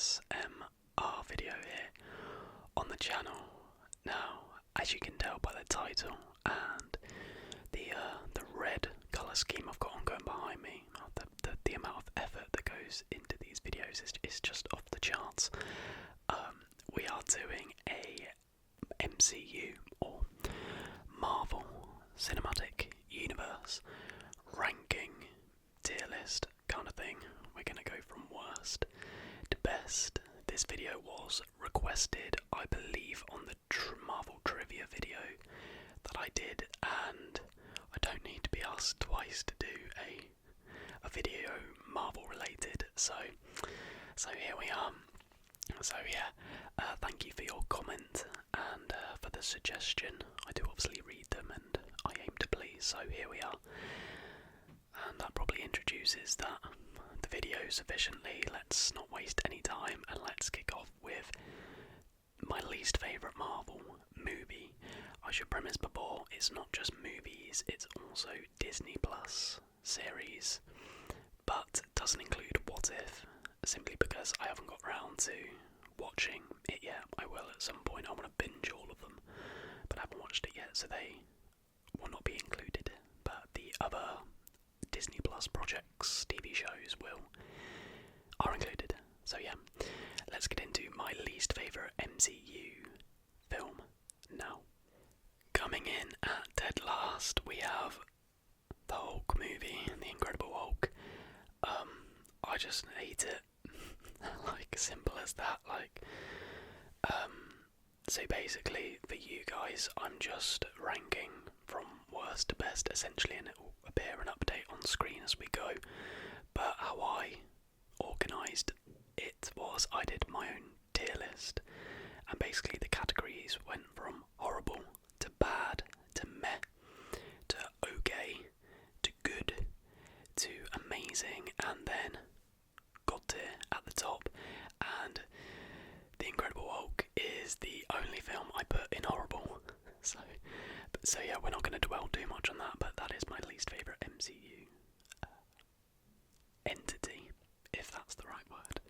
ASMR video here on the channel. Now, as you can tell by the title and the red colour scheme I've got on going behind me, the amount of effort that goes into these videos is just off the charts. We are doing a MCU or Marvel Cinematic Universe ranking tier list kind of thing. We're going to go from worst to best. This video was requested, I believe, on the Marvel trivia video that I did, and I don't need to be asked twice to do a video Marvel related, so here we are. So yeah, thank you for your comment and for the suggestion. I do obviously read them and I aim to please, so here we are. And that probably introduces the video sufficiently. Let's not waste any time and let's kick off with my least favourite Marvel movie. I should premise before, it's not just movies, it's also Disney Plus series, but doesn't include What If, simply because I haven't got round to watching it yet. I will at some point. I want to binge all of them, but I haven't watched it yet, so they will not be included. But the other Disney Plus projects, TV shows are included. So yeah, let's get into my least favourite MCU film now. Coming in at dead last, we have the Hulk movie, The Incredible Hulk. I just hate it. Like, simple as that. So basically, for you guys, I'm just ranking from worst to best, essentially, and it will appear an update on screen as we go. But how I organised it was I did my own tier list, and basically the categories went from horrible to bad to meh to okay to good to amazing, and then God tier at the top. And The Incredible Hulk is the only film I put in horrible. So yeah, we're not going to dwell too much on that, but that is my least favourite MCU entity, if that's the right word.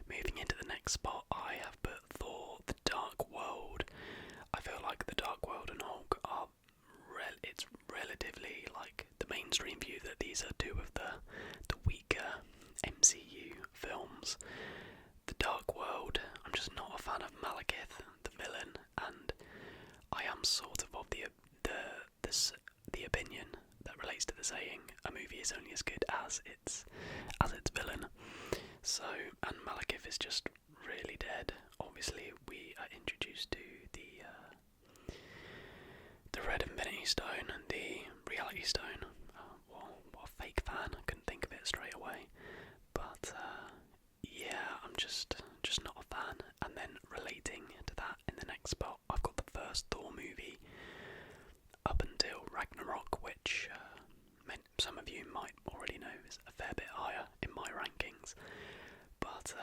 Moving into the next spot, I have put Thor: The Dark World. I feel like The Dark World and Hulk are it's relatively like the mainstream view that these are two of the weaker MCU films. The Dark World, I'm just not a fan of Malekith, the villain, and I am sort of the opinion that relates to the saying, a movie is only as good as its villain. So, and Malekith is just really dead. Obviously, we are introduced to the Red Infinity Stone and the Reality Stone. What a fake fan! I couldn't think of it straight away. But yeah, I'm just not a fan. And then relating to that, in the next spot, I've got the first Thor movie up until Ragnarok, which some of you might already know is a fair bit higher in my rankings. But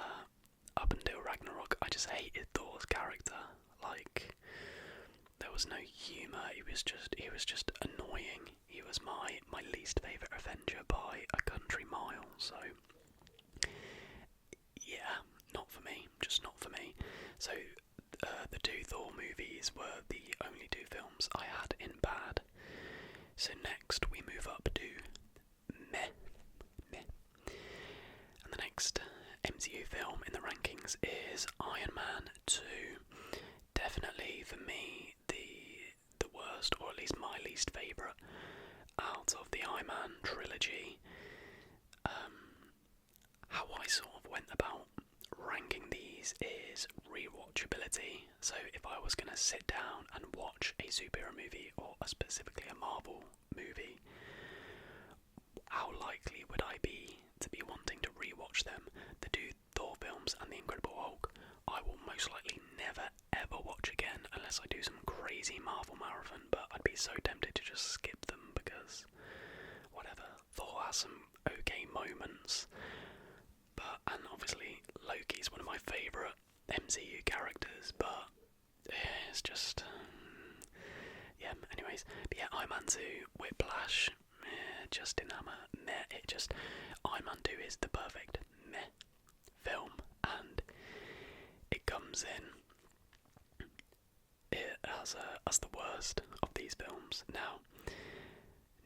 up until Ragnarok, I just hated Thor's character. Like, there was no humour. He was just annoying. He was my least favourite Avenger by a country mile. So yeah, not for me. Just not for me. So the two Thor movies were the only two films I had in bad. So next we move up to meh. And the next MCU film in the rankings is Iron Man 2. Definitely for me the worst, or at least my least favourite out of the Iron Man trilogy. How I sort of went about ranking these is rewatchability. So if I was going to sit down and watch a superhero movie, or specifically a Marvel movie, how likely would I be to be wanting to rewatch them? The two Thor films and The Incredible Hulk, I will most likely never ever watch again unless I do some crazy Marvel marathon, but I'd be so tempted to just skip them because whatever. Thor has some okay moments, and obviously Loki's one of my favourite MCU characters, but it's just yeah, anyways. But yeah, Iron Man 2, Whiplash, Justin Hammer, meh. Iron Man 2 is the perfect meh film, and comes in as the worst of these films. Now,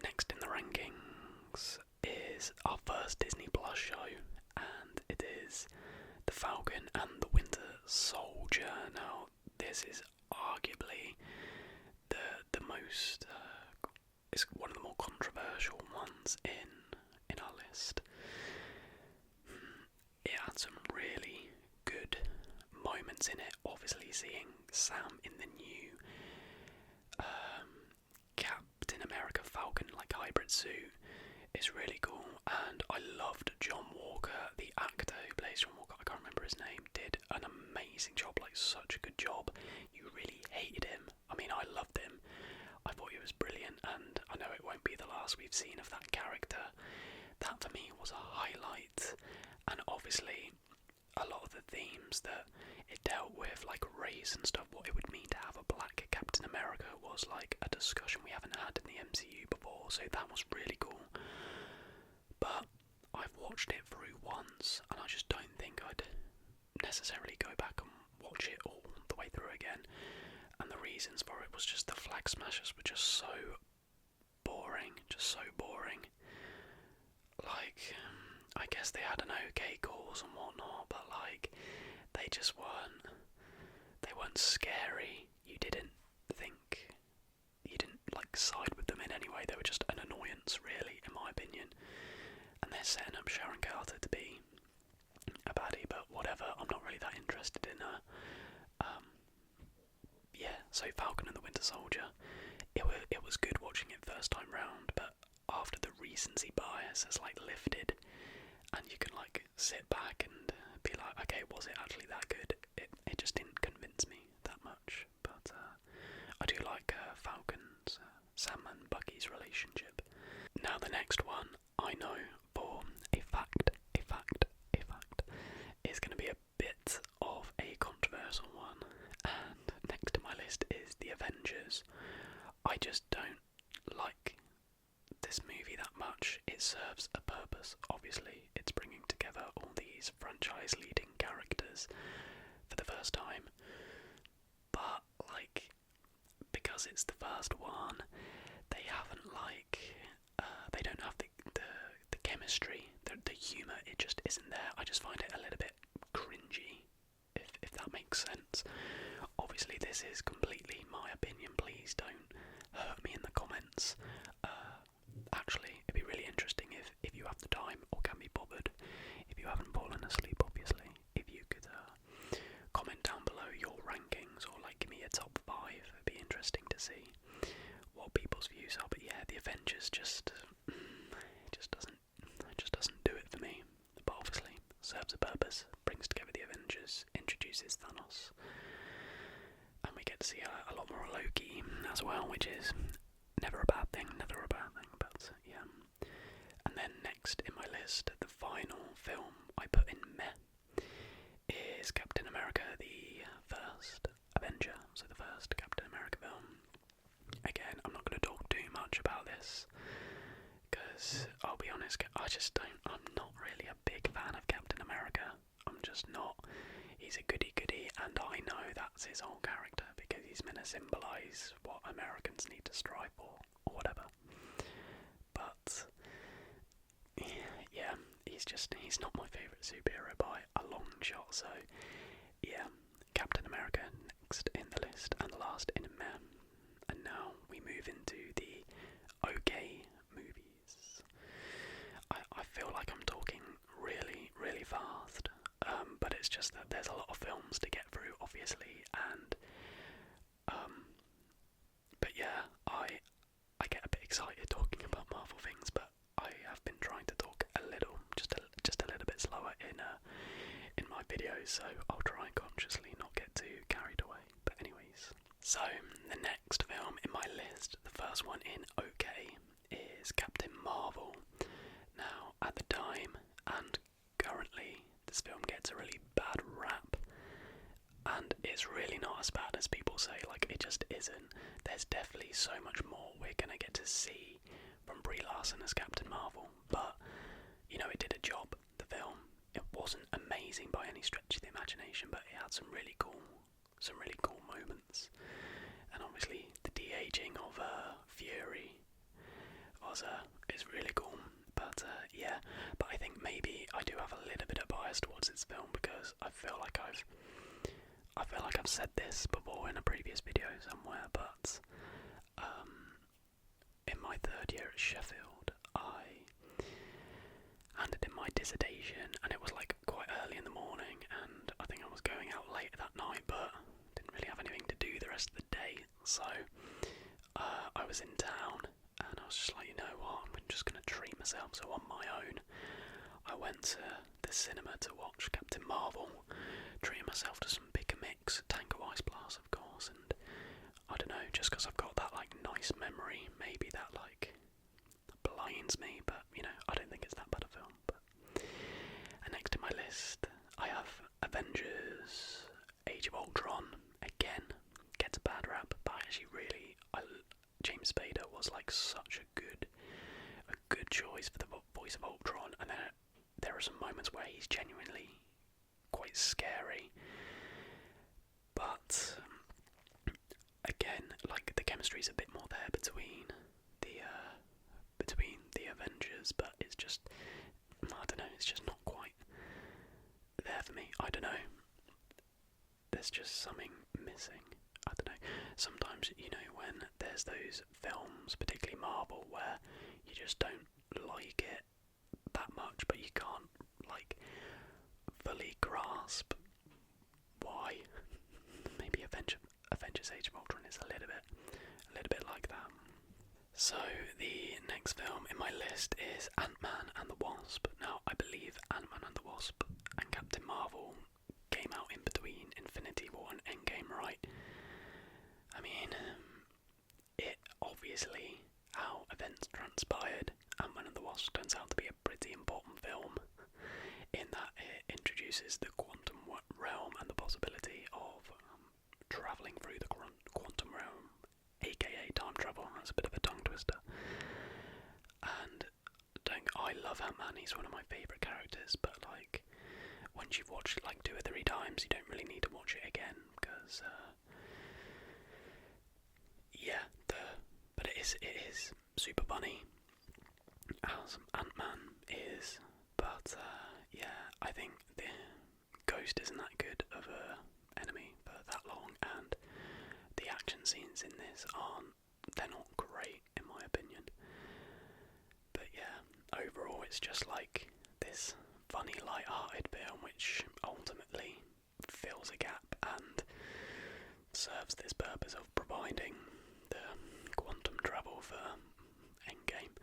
next in the rankings is our first Disney Plus show, and it is The Falcon and the Winter Soldier. Now, this is arguably the most, it's one of the more controversial ones in our list. It had some really good moments in it. Obviously, seeing Sam in the new Captain America Falcon hybrid suit is really cool, and I loved John Walker, the actor who plays John Walker. I can't remember his name. Did an amazing job, such a good job. You really hated him. I mean, I loved him. I thought he was brilliant, and I know it won't be the last we've seen of that character. That for me was a highlight, and obviously a lot of the themes that it dealt with, like race and stuff, what it would mean to have a black Captain America, was a discussion we haven't had in the MCU before, so that was really cool. But I've watched it through once, and I just don't think I'd necessarily go back and watch it all the way through again. And the reasons for it was just the flag smashers were just so boring, I guess they had an okay cause and whatnot, but they just weren't scary. You didn't side with them in any way. They were just an annoyance, really, in my opinion. And they're setting up Sharon Carter to be a baddie, but whatever, I'm not really that interested in her. So Falcon and the Winter Soldier, it was good watching it first time round, but after the recency bias has lifted, and you can sit back and be like, okay, was it actually that good? It just didn't convince me that much, but I do like Falcon's, Sam and Bucky's relationship. Now the next one, I know for a fact, is going to be a bit of a controversial one, and next to my list is The Avengers. I just don't like this movie that much. It serves a purpose, obviously. It's bringing together all these franchise leading characters for the first time, but because it's the first one, they haven't they don't have the chemistry, the humour, it just isn't there. I just find it a little bit cringy, if that makes sense. Obviously this is completely my opinion, please don't hurt me in the comments. Actually, it'd be really interesting if you have the time or can be bothered, if you haven't fallen asleep obviously, if you could comment down below your rankings, or give me a top 5. It'd be interesting to see what people's views are. But yeah, the Avengers just doesn't do it for me. But obviously serves a purpose, brings together the Avengers, introduces Thanos, and we get to see a lot more Loki as well, which is never a bad thing, but yeah. And then next in my list, the final film I put in meh, is Captain America, the first Avenger, so the first Captain America film. Again, I'm not going to talk too much about this, because I'll be honest, I'm not really a big fan of Captain America. I'm just not. He's a goody-goody, and I know that's his whole character, because he's meant to symbolise what Americans need to strive for, or whatever. But yeah, he's not my favourite superhero by a long shot, so yeah, Captain America next in the list, and last in meh. And now we move into the okay movies. I feel like I'm talking really, really fast, but it's just that there's a lot of films to get through, obviously, and but yeah, I get a bit excited talking about Marvel things, but I have been trying to talk just a little bit slower in my videos, so I'll try and consciously not get too carried away. But anyways, so the next film in my list, the first one in okay, is Captain Marvel. Now, at the time and currently, this film gets a really bad rap, and it's really not as bad as people say. It just isn't. There's definitely so much more we're gonna get to see from Brie Larson as Captain Marvel, but it did a job. The film, it wasn't amazing by any stretch of the imagination, but it had some really cool some really cool moments. And obviously the de-aging of Fury is really cool. But yeah, but I think maybe I do have a little bit of bias towards this film because I feel like I've said this before in a previous video somewhere, but in my third year at Sheffield, I handed in my dissertation, and it was like quite early in the morning, and I think I was going out late that night, but didn't really have anything to do the rest of the day, so I was in town, and I was just like, you know what, I'm just going to treat myself. So on my own, I went to the cinema to watch Captain Marvel, treating myself to some Pick a Mix, Tango Ice Blast, of course, and I don't know, just because I've got that like nice memory, maybe that like blinds me, but you know, I don't think it's that bad a film. But and next in my list, I have Avengers Age of Ultron. Again, gets a bad rap, but actually really, James Spader was like such a good choice for the voice of Ultron, and there are some moments where he's genuinely quite scary, but again, like the chemistry's a bit more there between the Avengers, but it's just, I don't know, it's just not quite there for me. I don't know, there's just something missing. I don't know, sometimes, you know, when there's those films, particularly Marvel, where you just don't like it that much, but you can't like fully grasp why. Maybe Avengers Age of Ultron is a little bit like that. So the next film in my list is Ant-Man and the Wasp. Now I believe Ant-Man and the Wasp and Captain Marvel came out in between Infinity War and Endgame, right? I mean, it obviously, how events transpired, Ant-Man and the Wasp turns out to be a pretty important film, in that it introduces the quantum realm and the possibility of travelling through the quantum realm, aka time travel. That's a bit of a tongue twister. And I love Ant-Man, he's one of my favourite characters, but like, once you've watched it like 2 or 3 times, you don't really need to watch it again, because yeah, but it is super funny, as Ant-Man is, but yeah, I think the Ghost isn't that good of a enemy for that long, and the action scenes in this they're not great in my opinion. But yeah, overall it's just like this funny, light-hearted film which ultimately fills a gap and serves this purpose of providing the quantum travel for Endgame.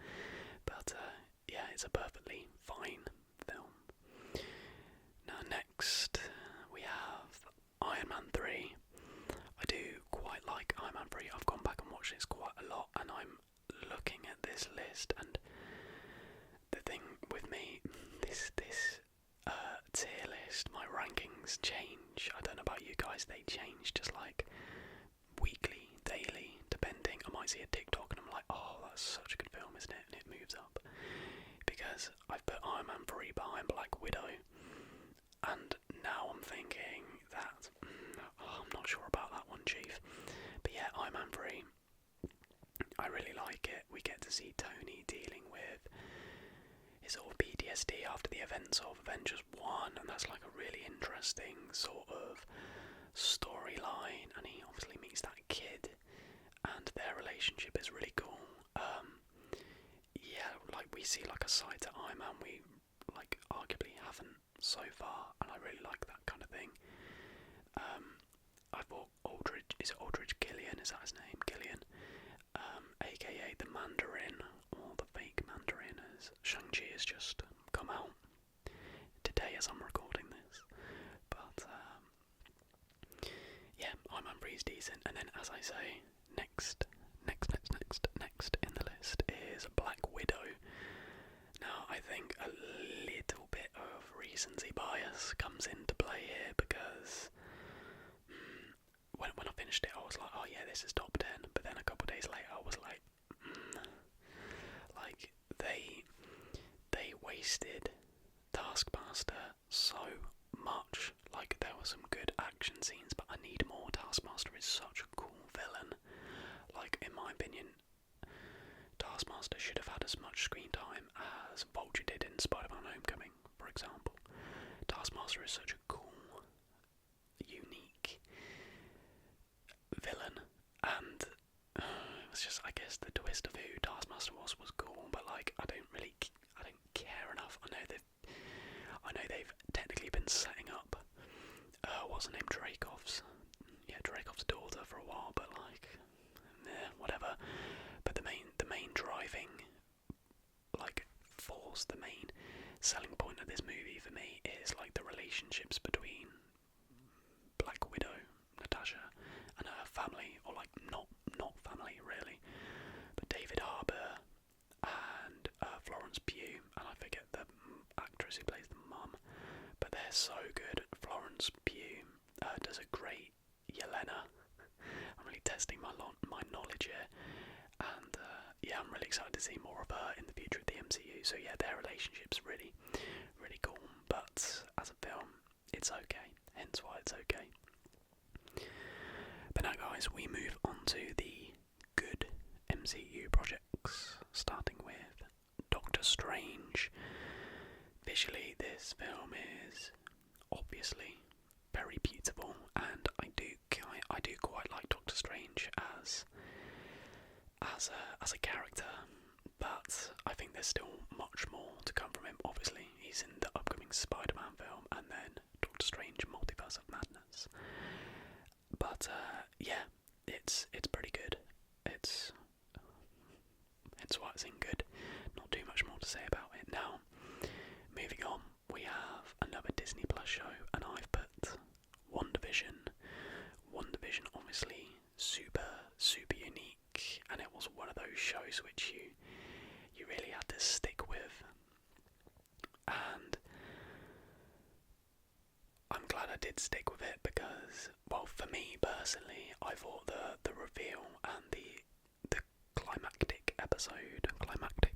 But yeah, it's a perfectly fine film. Now next we have Iron Man 3. I do quite like Iron Man 3. I've gone back and watched this quite a lot, and I'm looking at this list, and the thing with me, this tier list, my rankings change. I don't know about you guys, they change just like weekly, daily, depending. I might see a TikTok and I'm like, oh, that's such a good film, isn't it? And it moves up. Because I've put Iron Man 3 behind Black Widow, and now I'm thinking that, I'm not sure about that one, Chief. But yeah, Iron Man 3, I really like it. We get to see Tony dealing with his sort of PTSD after the events of Avengers 1, and that's like a really interesting sort of storyline, and he obviously meets that kid, and their relationship is really cool. Yeah, like we see like a side to Iron Man we like arguably haven't so far, and I really like that kind of thing. I thought Aldridge Killian, is that his name? Killian, aka the Mandarin, or the fake Mandarin, as Shang-Chi has just come out today as I'm recording this. But yeah, Iron Man 3 is decent, and then as I say, next in the list is Black Widow. Now I think a little bit of recency bias comes into play here, because when I finished it I was like, oh yeah, this is top 10, but then a couple of days later I was like, like they wasted Taskmaster so much. Like there were some good action scenes, but I need more Taskmaster is such a cool villain. Like, in my opinion, Taskmaster should have had as much screen time as Vulture did in Spider-Man Homecoming, for example. Taskmaster is such a cool, unique villain, and it's just, I guess, the twist of who Taskmaster was cool, but like, I don't care enough. I know they've technically been setting up, what's her name, Dreykov's daughter for a while, but like, whatever. But the main driving, like, force, the main selling point of this movie for me is like the relationships between Black Widow, Natasha, and her family, or like not family really, but David Harbour and Florence Pugh, and I forget the actress who plays the mum, but they're so good. Florence Pugh does a great Yelena. I'm really testing my knowledge here, and yeah, I'm really excited to see more of her in the future of the MCU. So yeah, their relationship's really, really cool. But as a film, it's okay. Hence why it's okay. But now, guys, we move on to the good MCU projects, starting with Doctor Strange. Visually, this film is obviously very beautiful, and I do quite like Doctor Strange as a character, but I think there's still much more to come from him. Obviously, he's in the upcoming Spider-Man film, and then Doctor Strange Multiverse of Madness. But yeah, it's pretty good. It's what's in good. Not too much more to say about it. Now, moving on, we have another Disney Plus show, and I've put WandaVision. WandaVision, obviously, super unique, and it was one of those shows which you really had to stick with. And I'm glad I did stick with it because, well, for me personally, I thought the reveal and the climactic episode, climactic,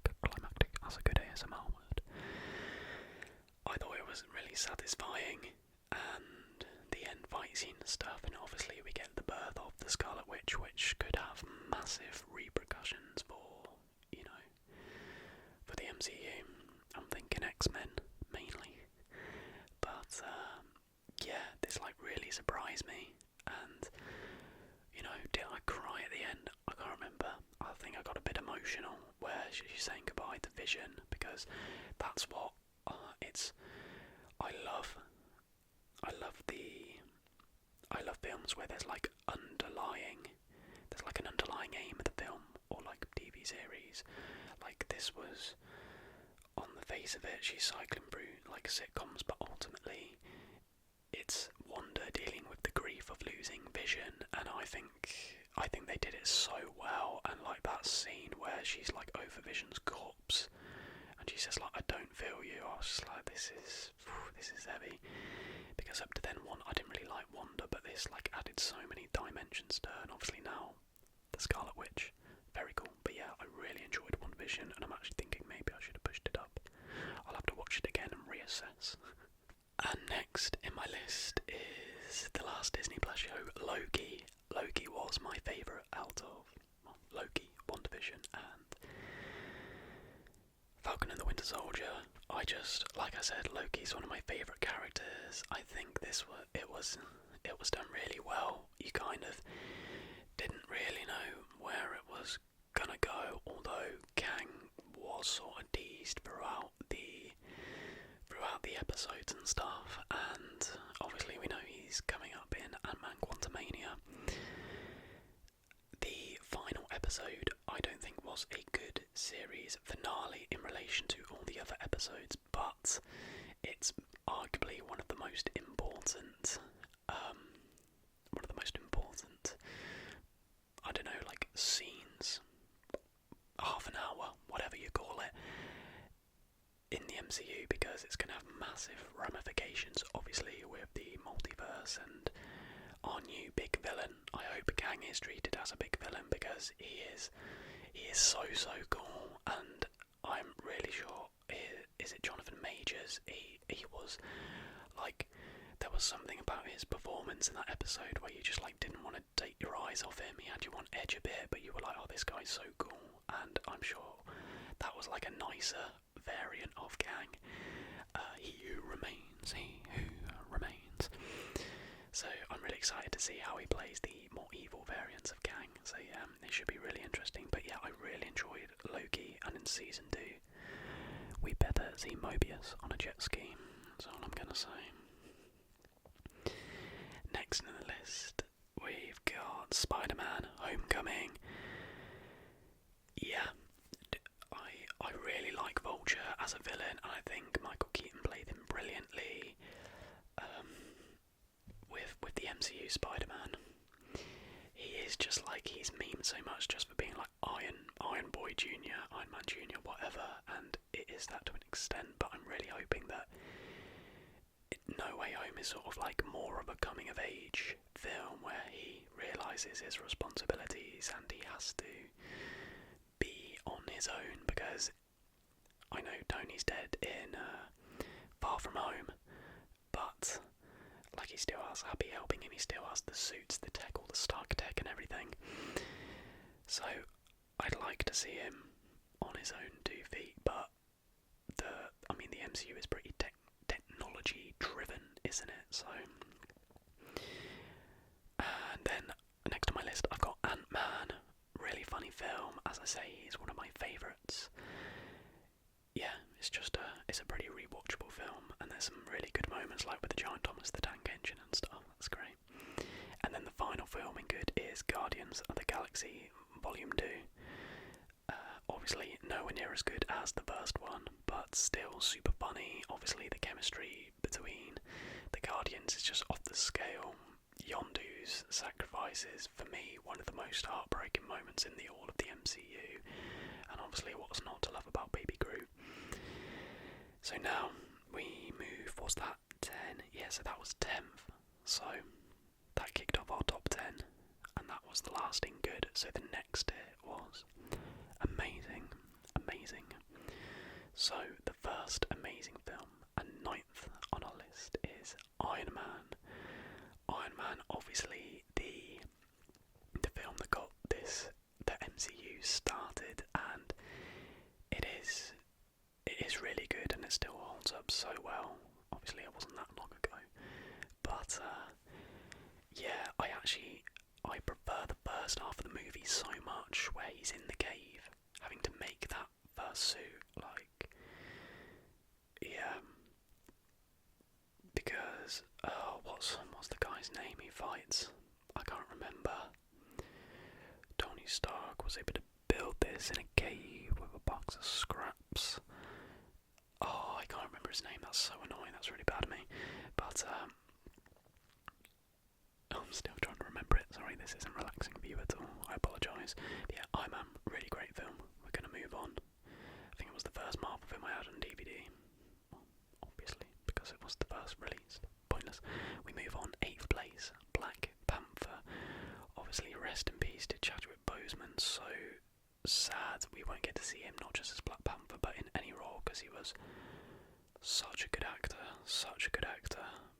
that's a good ASMR word. I thought it was really satisfying, and the end fight scene and stuff, and obviously we get the birth of the Scarlet Witch, which could have massive repercussions for the MCU. I'm thinking X-Men mainly, but yeah, this like really surprised me, and did I cry at the end? I can't remember. I think I got a bit emotional where she's saying goodbye to Vision, because that's what it's. I love films where there's like an underlying aim of the film, or like TV series. Like this was, on the face of it, she's cycling through like sitcoms, but ultimately it's Wanda dealing with the grief of losing Vision, and I think they did it so well. And like that scene where she's like over Vision's corpse, and she says like, "I don't feel you." I was just like, this is heavy, because up to then I didn't really like Wanda, but this like added so many dimensions to her, and obviously now the Scarlet Witch, very cool. But yeah, I really enjoyed WandaVision, and I'm actually thinking maybe I should have pushed it up. I'll have to watch it again and reassess. And next in my list is the last Disney Plus show, Loki. Loki was my favourite out of Loki, WandaVision, and Falcon and the Winter Soldier. Like I said, Loki's one of my favourite characters. I think it was done really well. You kind of didn't really know where it was gonna go, although Kang was sort of teased throughout the episodes and stuff, and obviously we know he's coming up in Ant-Man Quantumania. The final episode I don't think was a good series finale in relation to all the other episodes, but it's arguably one of the most important I don't know, like scenes, half an hour, whatever you call it, in the MCU, because it's going to have massive ramifications, obviously, with the multiverse and our new big villain. I hope Kang is treated as a big villain, because he is so cool, and I'm really sure, is it Jonathan Majors? He was like, there was something about his performance in that episode where you just like didn't want to take your eyes off him. He had you on edge a bit, but you were like, oh, this guy's so cool. And I'm sure that was like a nicer variant of Kang. He who remains. So I'm really excited to see how he plays the more evil variants of Kang. So yeah, it should be really interesting. But yeah, I really enjoyed Loki, and in season 2, we better see Mobius on a jet ski. That's all I'm gonna say. Next on the list, we've got SpiderMan: Homecoming. Yeah, I really like Vulture as a villain, and I think Michael Keaton played him brilliantly. With the MCU Spider-Man, he is just like, he's memed so much just for being like Iron Boy Jr., Iron Man Jr., whatever, and it is that to an extent, but I'm really hoping that No Way Home is sort of like more of a coming of age film where he realises his responsibilities and he has to be on his own, because I know Tony's dead in Far From Home, but like, he still has Happy helping him, he still has the suits, the tech, all the Stark tech and everything. So I'd like to see him on his own 2 feet, but the MCU is pretty technology driven, isn't it? So, and then next on my list I've got AntMan. Really funny film, as I say, he's one of my favourites. Yeah, it's a pretty rewatchable film, and there's some really good moments, like with the giant Thomas the Tank Engine and stuff. That's great. And then the final film in good is Guardians of the Galaxy Volume 2. Obviously nowhere near as good as the first one, but still super funny. Obviously the chemistry between the Guardians is just off the scale. Yondu's sacrifices, for me, one of the most heartbreaking moments in all of the MCU, and obviously what's not to love about Baby Groot. So now we move, what's that, 10? Yeah, so that was 10th. So that kicked off our top 10, and that was the last in good. So the next hit was amazing. So the first amazing film, and 9th on our list, is Iron Man. Iron Man, obviously the film that got the MCU started, and it is really good, and it still holds up so well. Obviously it wasn't that long ago, but yeah, I prefer the first half of the movie so much, where he's in the cave having to make that first suit, like, yeah, because what's the guy's name he fights? I can't remember. Tony Stark was able to build this in a cave with a box of scraps. Oh, I can't remember his name. That's so annoying. That's really bad of me. But I'm still trying to remember it. Sorry, this isn't relaxing for you at all. I apologise. Yeah, Iron Man, really great film. We're gonna move on. I think it was the first Marvel film I had on DVD. Well, obviously, because it was the first released. Pointless. We move on. 8th place, Black Panther. Obviously, rest in peace to Chadwick Boseman. So sad we won't get to see him, not just as Black Panther, but in any role, because he was such a good actor.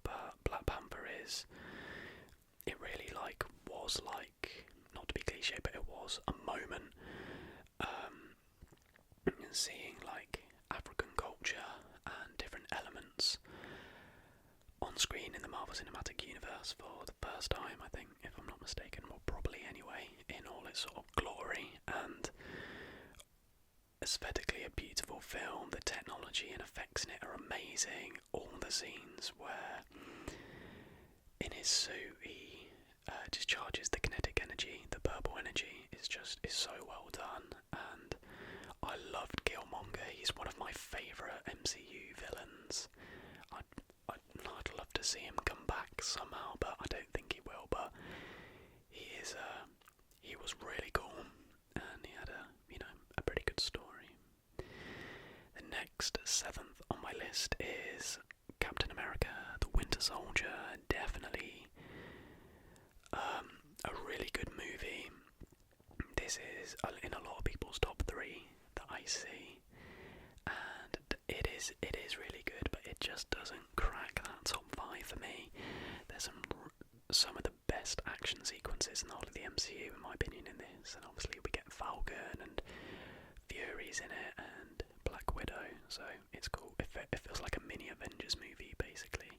But Black Panther it really was not to be cliche, but it was a moment, seeing African culture and different elements on screen in the Marvel Cinematic Universe for the first time, I think, if I'm not mistaken, or probably anyway, in all its sort of glory, and aesthetically a beautiful film. The technology and effects in it are amazing. All the scenes where in his suit he discharges the kinetic energy, the purple energy, is so well done. And I loved Killmonger. He's one of my favourite MCU villains. I'd love to see him come back somehow, but I don't think he will. But he was really cool, and he had a pretty good story. The next 7th on my list is Captain America: The Winter Soldier. Definitely a really good movie. This is in a lot of people's top 3 that I see, and it is really good, but it just doesn't crack that top 5 for me, there's some of the best action sequences in the whole of the MCU, in my opinion, in this. And obviously we get Falcon and Fury's in it and Black Widow, so it's cool. It feels like a mini Avengers movie, basically.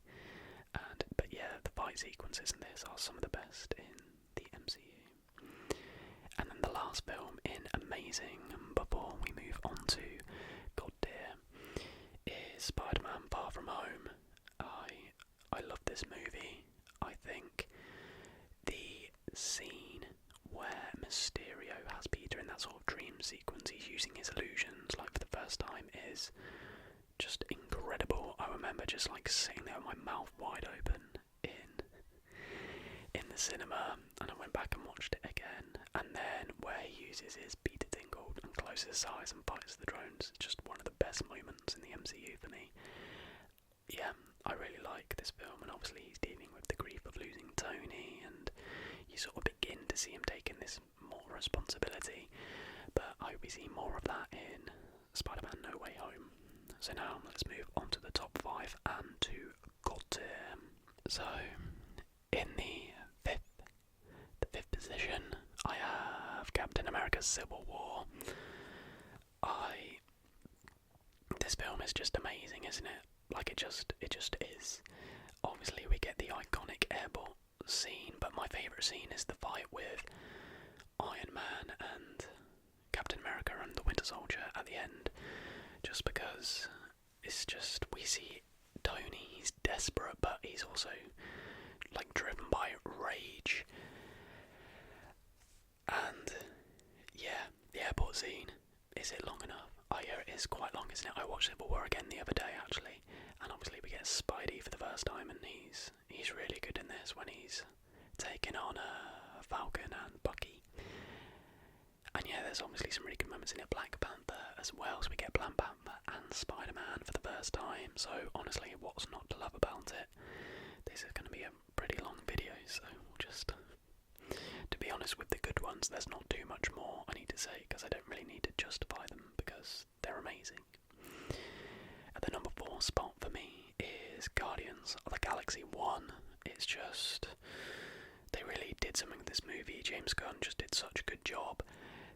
But yeah, the fight sequences in this are some of the best in the MCU. And then the last film in Amazing, before we move on to God Dear, is Spider-Man Far From Home. I love this movie. I think the scene where Mysterio has Peter in that sort of dream sequence, he's using his illusions like for the first time, is just incredible. I remember just like sitting there with my mouth wide open in the cinema, and I went back and watched it again. And then where he uses his Peter Tingle and closes his eyes and fights the drones, just one of the best moments in the MCU for me. Yeah, I really like this film, and obviously he's dealing with the grief of losing Tony, and you sort of begin to see him taking this more responsibility. But I hope we see more of that in Spider-Man No Way Home. So now let's move on to the top 5 and to God Tier. So in the fifth position, I have Captain America: Civil War. This film is just amazing, isn't it? Like it just is. Obviously we get the iconic airport scene, but my favourite scene is the fight with Iron Man and Captain America and the Winter Soldier at the end, just because it's just, we see Tony, he's desperate, but he's also like driven by rage. And yeah, the airport scene, is it long enough? I hear it is quite long, isn't it? I watched Civil War again the other day actually, and obviously we get Spidey for the first time, and he's really good in this when he's taking on Falcon and Bucky. And yeah, there's obviously some really good moments in it. Black Panther as well, so we get Black Panther and Spider-Man for the first time. So honestly, what's not to love about it? This is going to be a pretty long video, so we'll just, to be honest, with the good ones, there's not too much more I need to say, because I don't really need to justify them, because they're amazing. At the number 4 spot for me is Guardians of the Galaxy 1. It's just, they really did something with this movie. James Gunn just did such a good job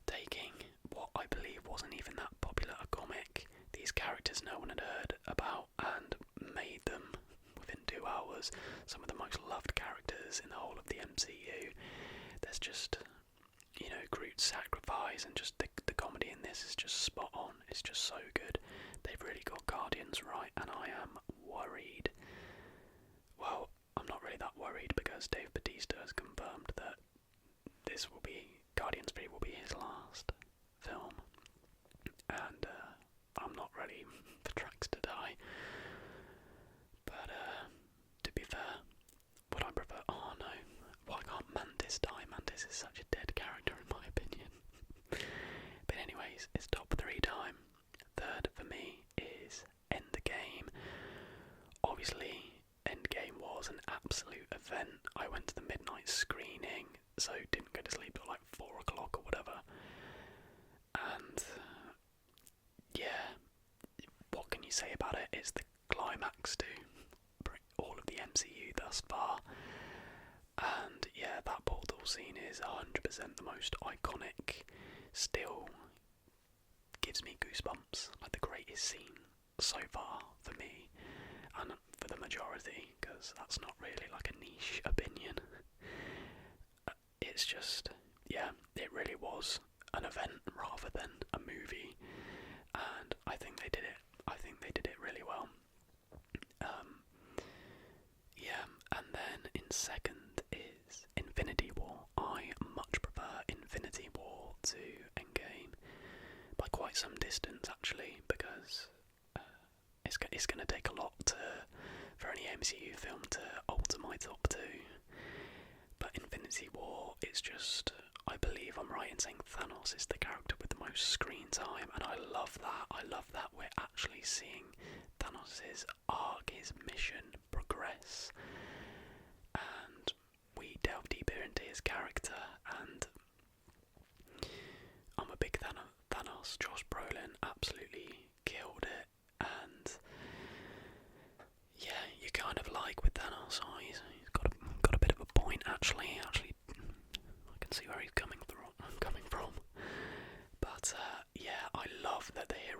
taking what I believe wasn't even that popular a comic, these characters no one had heard about, and made them, within 2 hours, some of the most loved characters in the whole of the MCU. There's just, you know, Groot's sacrifice, and just the comedy in this is just spot on. It's just so good. They've really got Guardians right, and I am worried. Well, I'm not really that worried, because Dave Bautista has confirmed that this will be, Guardians 3 will be his last film, and I'm not ready for Drax to die. But to be fair, would I prefer? Oh no, why can't Mantis die? Mantis is such a dead character in my opinion. But anyways, it's top 3 time. Third for me is Endgame. Obviously, Endgame was an absolute event. I went to the midnight screening, so didn't go to sleep till like 4 o'clock or whatever. And yeah, what can you say about it? It's the climax to all of the MCU thus far. And yeah, that portal scene is 100% the most iconic. Still gives me goosebumps, like the greatest scene so far for me, and for the majority, because that's not really like a niche opinion. It's just, yeah, it really was an event rather than a movie, and I think they did it. I think they did it really well. Yeah, and then in second is Infinity War. I much prefer Infinity War to Endgame by quite some distance, actually, because it's going to take a lot for any MCU film to alter my top 2. But Infinity War is just, I believe I'm right in saying Thanos is the character with the most screen time, and I love that. I love that we're actually seeing Thanos' arc, his mission progress, and we delve deeper into his character, and I'm a big fan of Thanos. Josh Brolin absolutely killed it, and yeah, you kind of like with Thanos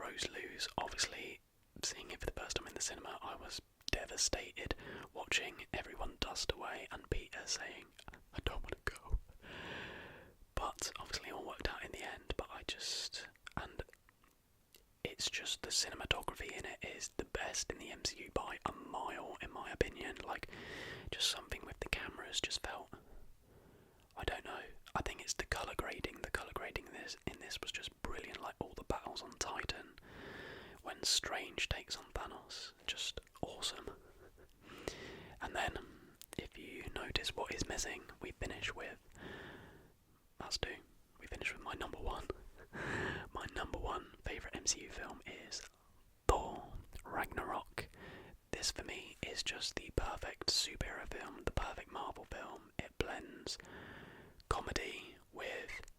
superheroes lose. Obviously, seeing it for the first time in the cinema, I was devastated watching everyone dust away and Peter saying, I don't want to go. But obviously it all worked out in the end, and it's just the cinematography in it is the best in the MCU by a mile, in my opinion. Like, just something with the cameras just felt, I don't know, I think it's the colour grading. The colour grading in this was just brilliant, like all the battles on Titan, when Strange takes on Thanos, just awesome. And then, if you notice what is missing, we finish with my number one. My number one favourite MCU film is Thor Ragnarok. This for me is just the perfect superhero film, the perfect Marvel film. It blends comedy with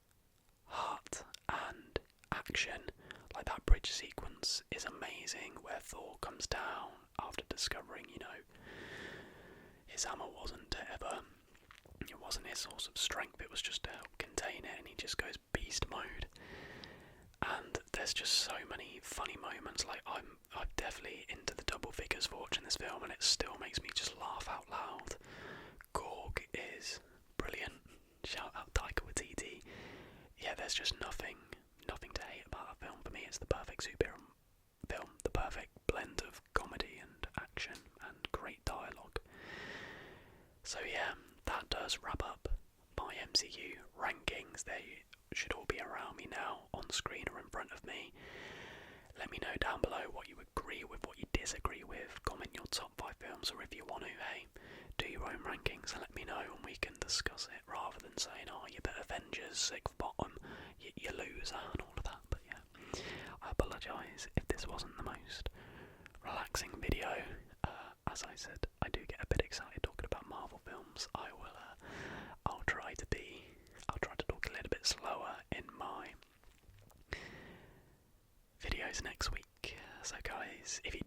heart and action. Like, that bridge sequence is amazing, where Thor comes down after discovering, his hammer wasn't his source of strength, it was just to help contain it, and he just goes beast mode. And there's just so many funny moments. Like, I'm definitely into the double figures for watching this film, and it still makes me just laugh out loud. Gorg is brilliant. Shout out Taika Waititi. Yeah, there's just nothing to hate about that film. For me, it's the perfect superhero film, the perfect blend of comedy and action and great dialogue. So yeah, that does wrap up my MCU rankings. They should all be around me now, on screen or in front of me. Let me know down below what you agree with, what you disagree with. Comment your top 5 films, or if you want to, hey, do your own rankings and let me know and we can discuss it, rather than saying, oh, you bet Avengers 6th bottom, you loser and all of that. But yeah, I apologise if this wasn't the most relaxing video. As I said, I do get a bit excited talking about Marvel films. I'll try to talk a little bit slower in my videos next week. So guys, if you